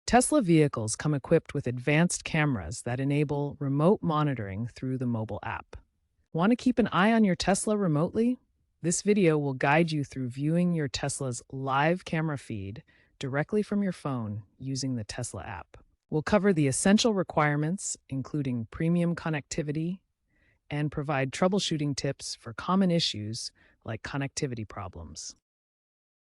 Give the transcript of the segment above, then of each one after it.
Tesla vehicles come equipped with advanced cameras that enable remote monitoring through the mobile app. Want to keep an eye on your Tesla remotely? This video will guide you through viewing your Tesla's live camera feed directly from your phone using the Tesla app. We'll cover the essential requirements, including premium connectivity, and provide troubleshooting tips for common issues like connectivity problems.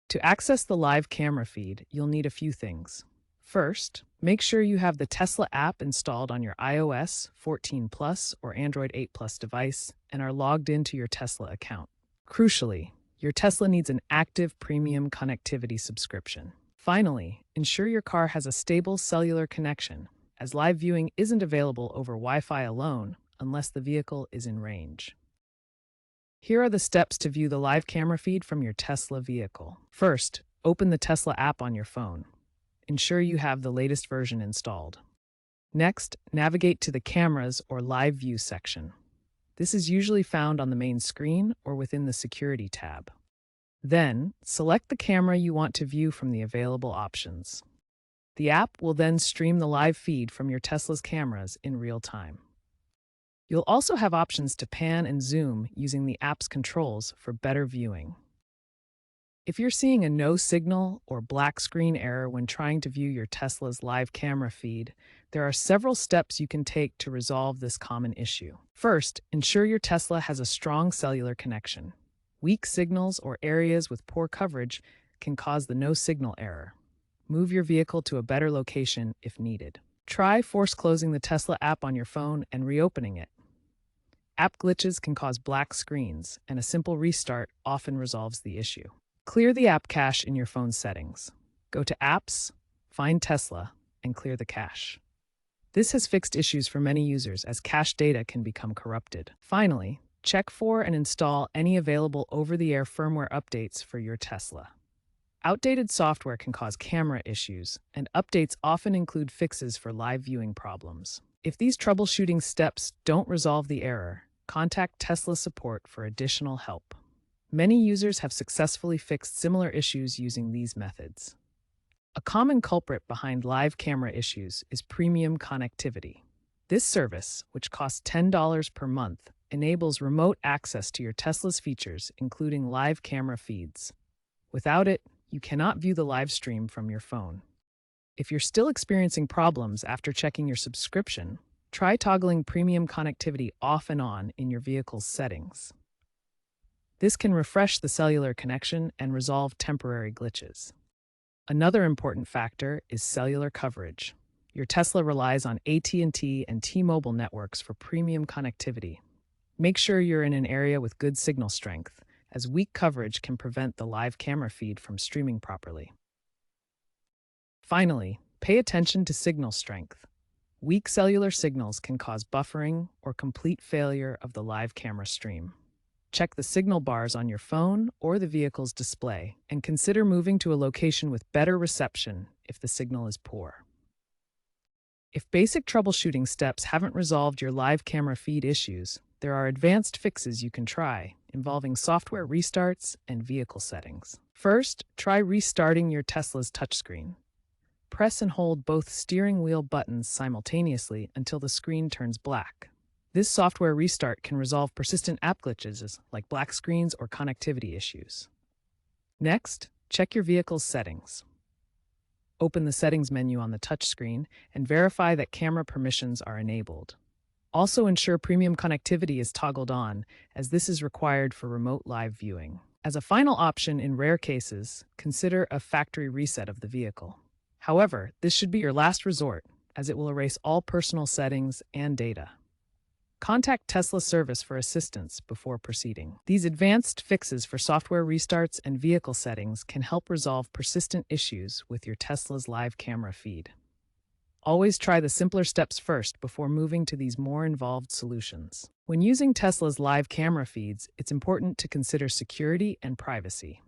To access the live camera feed, you'll need a few things. First, make sure you have the Tesla app installed on your iOS 14 Plus or Android 8 Plus device and are logged into your Tesla account. Crucially, your Tesla needs an active premium connectivity subscription. Finally, ensure your car has a stable cellular connection, as live viewing isn't available over Wi-Fi alone unless the vehicle is in range. Here are the steps to view the live camera feed from your Tesla vehicle. First, open the Tesla app on your phone. Ensure you have the latest version installed. Next, navigate to the Cameras or Live View section. This is usually found on the main screen or within the Security tab. Then, select the camera you want to view from the available options. The app will then stream the live feed from your Tesla's cameras in real time. You'll also have options to pan and zoom using the app's controls for better viewing. If you're seeing a no signal or black screen error when trying to view your Tesla's live camera feed, there are several steps you can take to resolve this common issue. First, ensure your Tesla has a strong cellular connection. Weak signals or areas with poor coverage can cause the no signal error. Move your vehicle to a better location if needed. Try force closing the Tesla app on your phone and reopening it. App glitches can cause black screens, and a simple restart often resolves the issue. Clear the app cache in your phone's settings. Go to Apps, find Tesla, and clear the cache. This has fixed issues for many users as cache data can become corrupted. Finally, check for and install any available over-the-air firmware updates for your Tesla. Outdated software can cause camera issues, and updates often include fixes for live viewing problems. If these troubleshooting steps don't resolve the error, contact Tesla support for additional help. Many users have successfully fixed similar issues using these methods. A common culprit behind live camera issues is premium connectivity. This service, which costs $10 per month, enables remote access to your Tesla's features, including live camera feeds. Without it, you cannot view the live stream from your phone. If you're still experiencing problems after checking your subscription, try toggling premium connectivity off and on in your vehicle's settings. This can refresh the cellular connection and resolve temporary glitches. Another important factor is cellular coverage. Your Tesla relies on AT&T and T-Mobile networks for premium connectivity. Make sure you're in an area with good signal strength, as weak coverage can prevent the live camera feed from streaming properly. Finally, pay attention to signal strength. Weak cellular signals can cause buffering or complete failure of the live camera stream. Check the signal bars on your phone or the vehicle's display, and consider moving to a location with better reception if the signal is poor. If basic troubleshooting steps haven't resolved your live camera feed issues, there are advanced fixes you can try, involving software restarts and vehicle settings. First, try restarting your Tesla's touchscreen. Press and hold both steering wheel buttons simultaneously until the screen turns black. This software restart can resolve persistent app glitches like black screens or connectivity issues. Next, check your vehicle's settings. Open the Settings menu on the touchscreen and verify that camera permissions are enabled. Also ensure premium connectivity is toggled on, as this is required for remote live viewing. As a final option in rare cases, consider a factory reset of the vehicle. However, this should be your last resort, as it will erase all personal settings and data. Contact Tesla service for assistance before proceeding. These advanced fixes for software restarts and vehicle settings can help resolve persistent issues with your Tesla's live camera feed. Always try the simpler steps first before moving to these more involved solutions. When using Tesla's live camera feeds, it's important to consider security and privacy.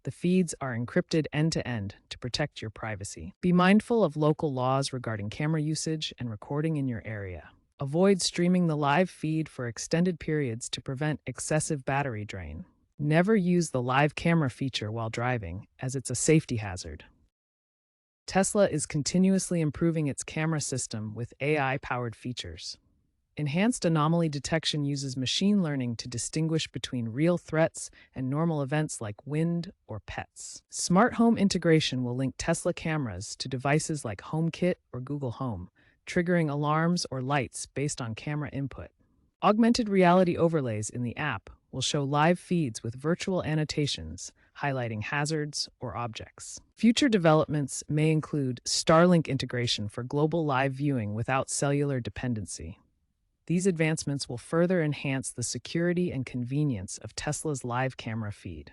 The feeds are encrypted end-to-end to protect your privacy. Be mindful of local laws regarding camera usage and recording in your area. Avoid streaming the live feed for extended periods to prevent excessive battery drain. Never use the live camera feature while driving, as it's a safety hazard. Tesla is continuously improving its camera system with AI-powered features. Enhanced anomaly detection uses machine learning to distinguish between real threats and normal events like wind or pets. Smart home integration will link Tesla cameras to devices like HomeKit or Google Home, triggering alarms or lights based on camera input. Augmented reality overlays in the app will show live feeds with virtual annotations highlighting hazards or objects. Future developments may include Starlink integration for global live viewing without cellular dependency. These advancements will further enhance the security and convenience of Tesla's live camera feed.